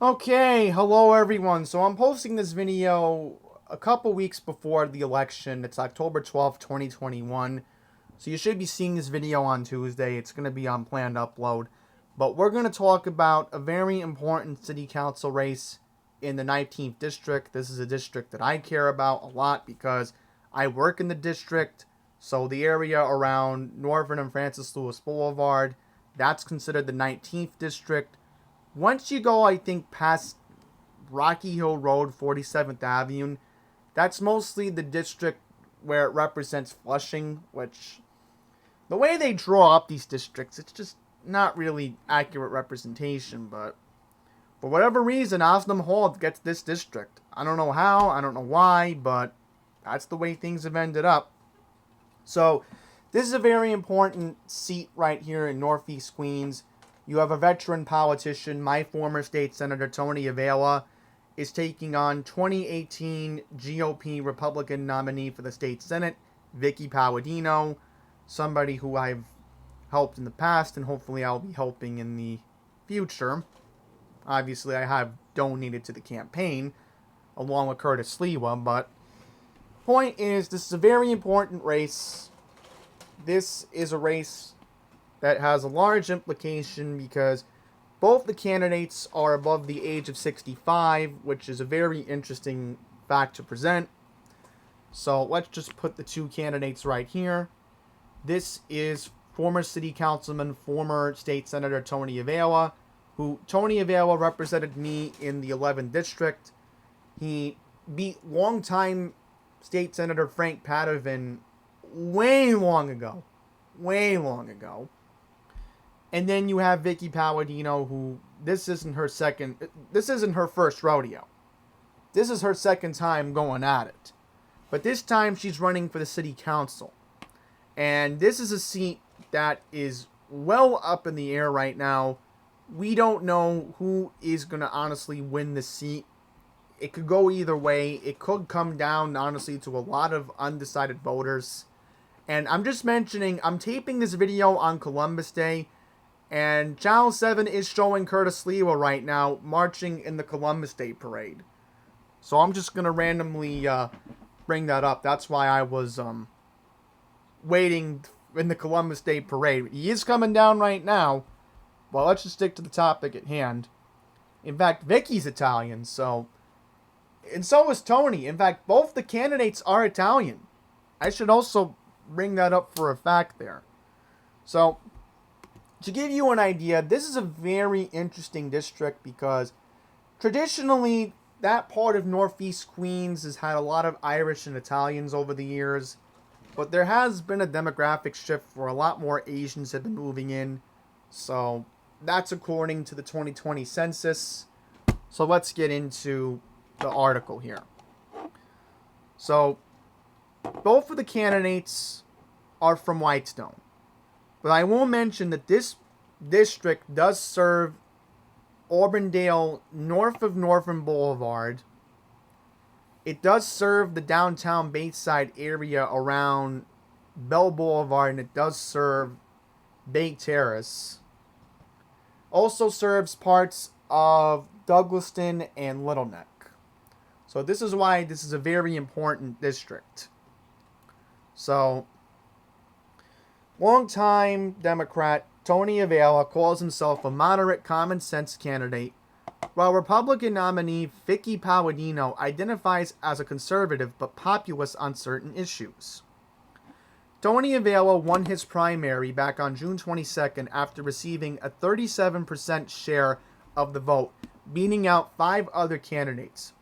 Okay, hello everyone. So I'm posting this video a couple weeks before the election. It's October 12th, 2021. So you should be seeing this video on Tuesday. It's going to be on planned upload. But we're going to talk about a very important city council race in the 19th district. This is a district that I care about a lot because I work in the district. So the area around Northern and Francis Lewis Boulevard, that's considered the 19th district. Once you go, I think, past Rocky Hill Road, 47th Avenue, that's mostly the district where it represents Flushing, which, the way they draw up these districts, it's just not really accurate representation, but for whatever reason, Osnum Hall gets this district. I don't know how, I don't know why, but that's the way things have ended up. So, this is a very important seat right here in Northeast Queens. You have a veteran politician, my former state senator Tony Avila, is taking on 2018 GOP Republican nominee for the state Senate, Vicky Palladino, somebody who I've helped in the past and hopefully I'll be helping in the future. Obviously, I have donated to the campaign along with Curtis Lewa, but point is, this is a very important race. This is a race that has a large implication because both the candidates are above the age of 65, which is a very interesting fact to present. So let's just put the two candidates right here. This is former city councilman, former state senator Tony Avila, who Tony Avila represented me in the 11th district. He beat longtime state senator Frank Padovan way long ago. And then you have Vicky Palladino, who this isn't her first rodeo. This is her second time going at it. But this time she's running for the city council. And this is a seat that is well up in the air right now. We don't know who is going to honestly win the seat. It could go either way. It could come down, honestly, to a lot of undecided voters. And I'm just mentioning, I'm taping this video on Columbus Day, and Channel 7 is showing Curtis Lewa right now marching in the Columbus Day parade. So I'm just going to randomly bring that up. That's why I was waiting in the Columbus Day parade. He is coming down right now. Well, let's just stick to the topic at hand. In fact, Vicky's Italian, so... And so is Tony. In fact, both the candidates are Italian. I should also bring that up for a fact there. So, to give you an idea, this is a very interesting district because traditionally that part of Northeast Queens has had a lot of Irish and Italians over the years, but there has been a demographic shift where a lot more Asians have been moving in. So that's according to the 2020 census. So let's get into the article here. So both of the candidates are from Whitestone. But I will mention that this district does serve Auburndale north of Northern Boulevard. It does serve the downtown Bayside area around Bell Boulevard, and it does serve Bay Terrace. Also serves parts of Douglaston and Little Neck. So this is why this is a very important district. So, longtime Democrat Tony Avila calls himself a moderate common sense candidate, while Republican nominee Vicky Palladino identifies as a conservative but populist on certain issues. Tony Avila won his primary back on June 22nd after receiving a 37% share of the vote, beating out 5 other candidates.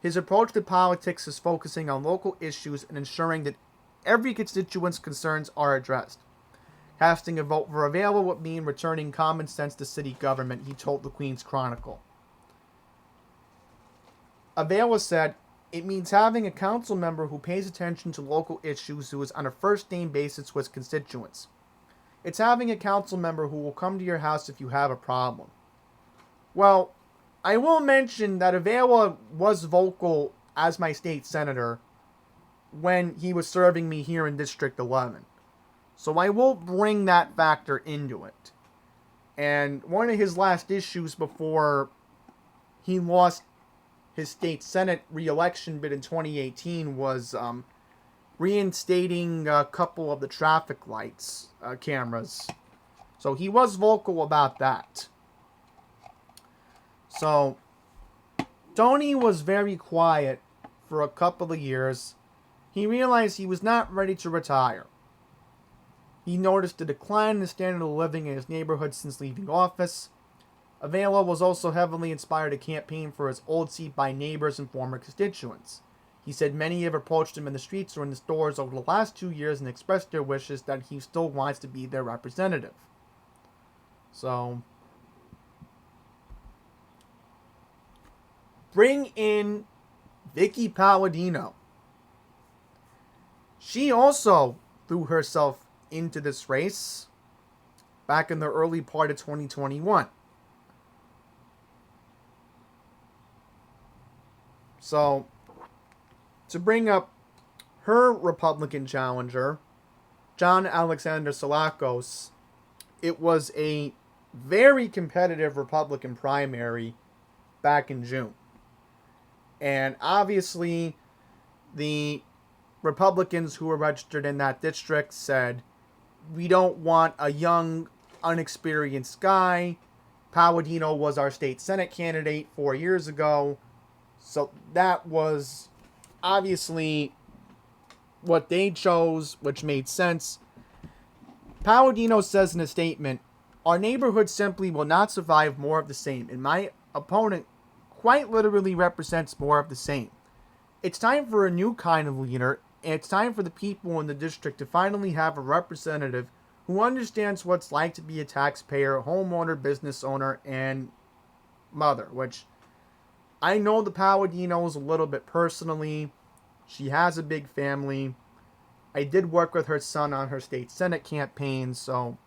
His approach to politics is focusing on local issues and ensuring that every constituent's concerns are addressed. Casting a vote for Avila would mean returning common sense to city government, he told the Queens Chronicle. Avila said, "It means having a council member who pays attention to local issues, who is on a first-name basis with constituents. It's having a council member who will come to your house if you have a problem." Well, I will mention that Avila was vocal as my state senator when he was serving me here in District 11. So I will bring that factor into it. And one of his last issues before he lost his state Senate re-election bid in 2018 was reinstating a couple of the traffic lights cameras. So he was vocal about that. So Tony was very quiet for a couple of years. He realized he was not ready to retire. He noticed a decline in the standard of living in his neighborhood since leaving office. Avila was also heavily inspired to campaign for his old seat by neighbors and former constituents. He said many have approached him in the streets or in the stores over the last 2 years and expressed their wishes that he still wants to be their representative. So, bring in Vicky Palladino. She also threw herself into this race back in the early part of 2021. So, to bring up her Republican challenger, John Alexander Salakos, it was a very competitive Republican primary back in June. And obviously, the Republicans who were registered in that district said, we don't want a young, unexperienced guy. Palladino was our state Senate candidate 4 years ago. So that was obviously what they chose, which made sense. Palladino says in a statement, our neighborhood simply will not survive more of the same, and my opponent quite literally represents more of the same. It's time for a new kind of leader, and it's time for the people in the district to finally have a representative who understands what it's like to be a taxpayer, homeowner, business owner, and mother, which I know the Palladinos a little bit personally. She has a big family. I did work with her son on her state Senate campaign, so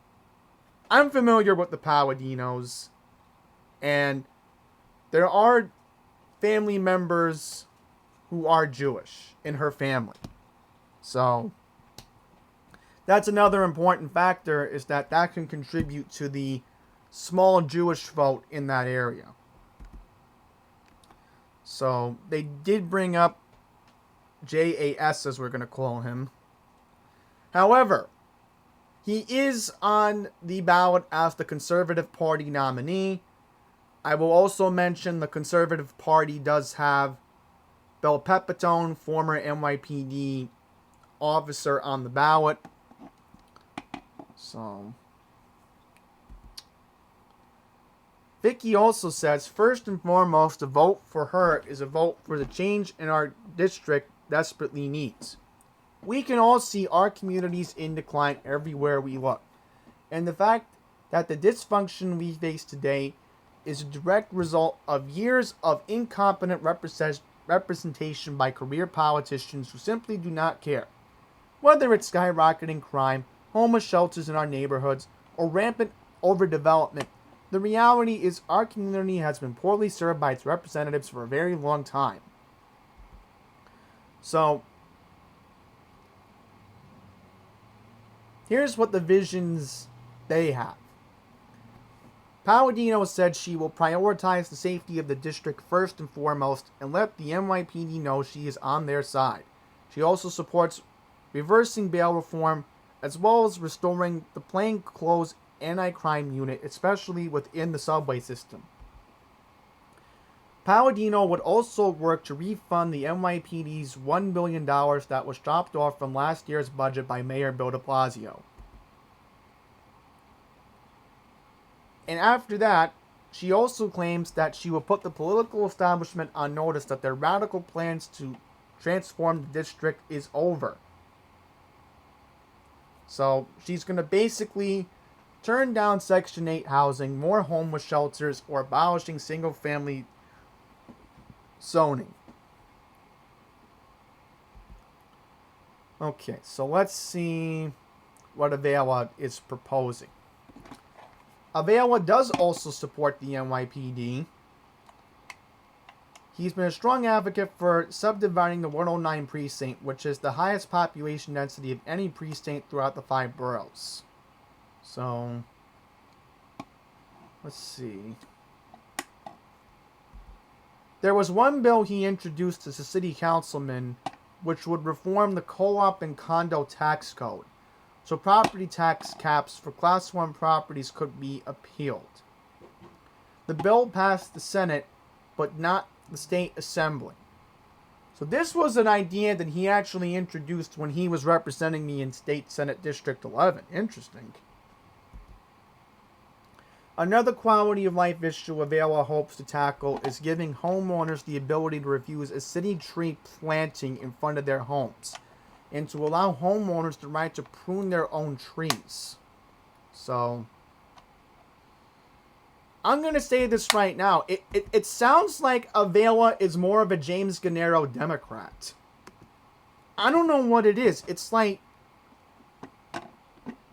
I'm familiar with the Palladinos. And there are family members who are Jewish in her family. So that's another important factor, is that can contribute to the small Jewish vote in that area. So they did bring up JAS, as we're going to call him. However, he is on the ballot as the Conservative Party nominee. I will also mention the Conservative Party does have Bill Pepitone, former NYPD officer, on the ballot. So Vicky also says, first and foremost, a vote for her is a vote for the change in our district desperately needs. We can all see our communities in decline everywhere we look. And the fact that the dysfunction we face today is a direct result of years of incompetent representation by career politicians who simply do not care. Whether it's skyrocketing crime, homeless shelters in our neighborhoods, or rampant overdevelopment, the reality is our community has been poorly served by its representatives for a very long time. So, here's what the visions they have. Palladino said she will prioritize the safety of the district first and foremost and let the NYPD know she is on their side. She also supports reversing bail reform as well as restoring the plainclothes anti-crime unit, especially within the subway system. Palladino would also work to refund the NYPD's $1 billion that was chopped off from last year's budget by Mayor Bill de Blasio. And after that, she also claims that she will put the political establishment on notice that their radical plans to transform the district is over. So she's going to basically turn down Section 8 housing, more homeless shelters, or abolishing single-family zoning. Okay, so let's see what Avila is proposing. Avila does also support the NYPD. He's been a strong advocate for subdividing the 109 precinct, which is the highest population density of any precinct throughout the 5 boroughs. So, let's see. There was one bill he introduced as a city councilman which would reform the co-op and condo tax code, so property tax caps for Class 1 properties could be appealed. The bill passed the Senate, but not the state assembly. So this was an idea that he actually introduced when he was representing me in State Senate District 11. Interesting. Another quality of life issue Avila hopes to tackle is giving homeowners the ability to refuse a city tree planting in front of their homes, and to allow homeowners the right to prune their own trees. So, I'm going to say this right now. It sounds like Avila is more of a James Gennaro Democrat. I don't know what it is. It's like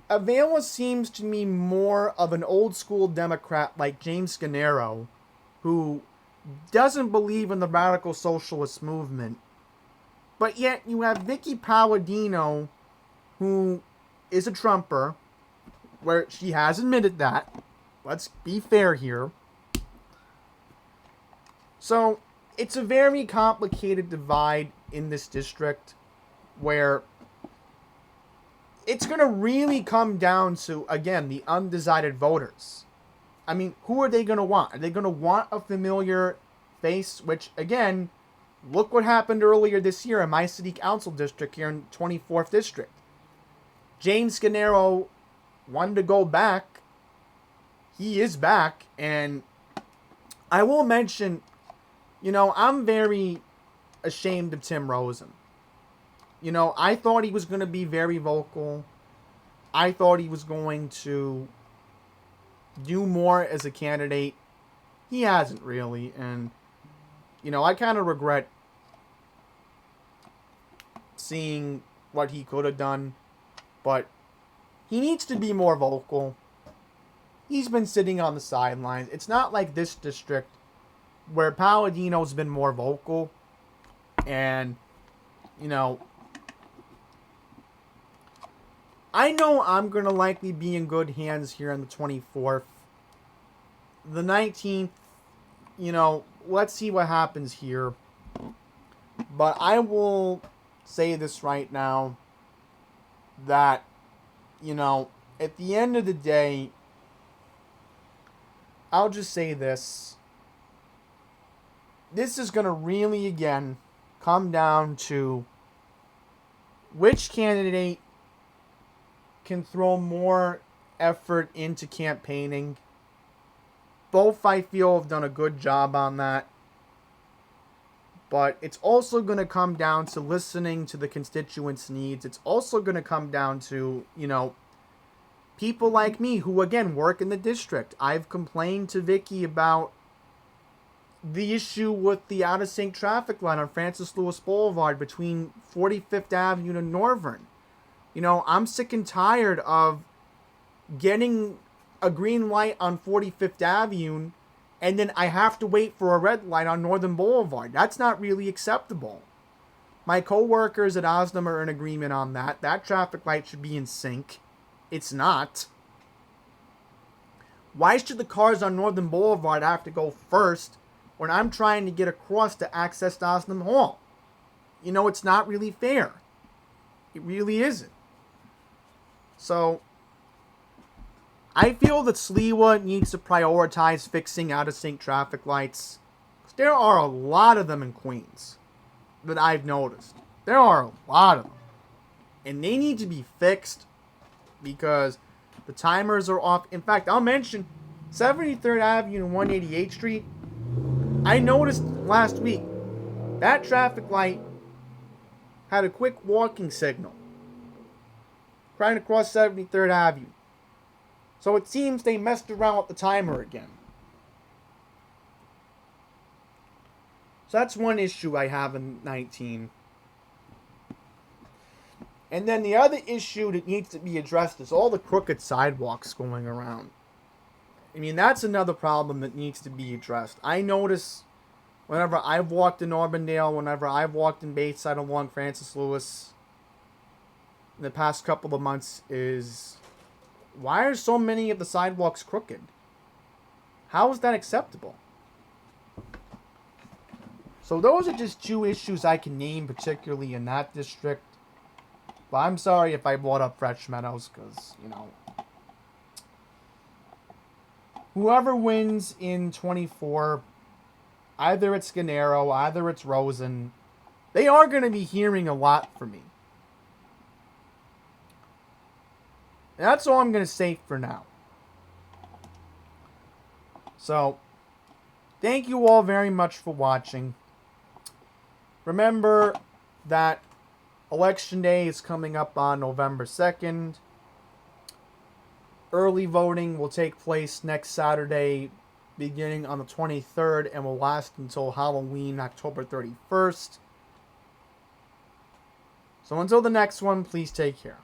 Avila seems to me more of an old school Democrat like James Gennaro, who doesn't believe in the radical socialist movement. But yet you have Vicky Palladino, who is a Trumper, where she has admitted that. Let's be fair here. So, it's a very complicated divide in this district where it's going to really come down to, again, the undecided voters. I mean, who are they going to want? Are they going to want a familiar face? Which, again, look what happened earlier this year in my city council district here in 24th District. James Gennaro wanted to go back. He is back. And I will mention, I'm very ashamed of Tim Rosen. I thought he was going to be very vocal. I thought he was going to do more as a candidate. He hasn't really. And, I kind of regret seeing what he could have done. But he needs to be more vocal. He's been sitting on the sidelines. It's not like this district where Palladino's been more vocal. And, I know I'm going to likely be in good hands here on the 24th. The 19th, let's see what happens here. But I will say this right now, that, at the end of the day, I'll just say this. This is going to really, again, come down to which candidate can throw more effort into campaigning. Both, I feel, have done a good job on that. But it's also going to come down to listening to the constituents' needs. It's also going to come down to, people like me who, again, work in the district. I've complained to Vicky about the issue with the out-of-sync traffic light on Francis Lewis Boulevard between 45th Avenue and Northern. I'm sick and tired of getting a green light on 45th Avenue and then I have to wait for a red light on Northern Boulevard. That's not really acceptable. My coworkers at Osnum are in agreement on that. That traffic light should be in sync. It's not. Why should the cars on Northern Boulevard have to go first when I'm trying to get across to access Osnum Hall? It's not really fair. It really isn't. So, I feel that Sliwa needs to prioritize fixing out-of-sync traffic lights. There are a lot of them in Queens that I've noticed. There are a lot of them. And they need to be fixed because the timers are off. In fact, I'll mention 73rd Avenue and 188th Street. I noticed last week that traffic light had a quick walking signal trying to cross 73rd Avenue. So it seems they messed around with the timer again. So that's one issue I have in 19. And then the other issue that needs to be addressed is all the crooked sidewalks going around. I mean, that's another problem that needs to be addressed. I notice whenever I've walked in Auburndale, whenever I've walked in Bateside along Francis Lewis in the past couple of months, is why are so many of the sidewalks crooked? How is that acceptable? So those are just two issues I can name particularly in that district. But I'm sorry if I brought up Fresh Meadows because, whoever wins in 24, either it's Gennaro, either it's Rosen, they are going to be hearing a lot from me. And that's all I'm going to say for now. So, thank you all very much for watching. Remember that Election Day is coming up on November 2nd. Early voting will take place next Saturday, beginning on the 23rd, and will last until Halloween, October 31st. So until the next one, please take care.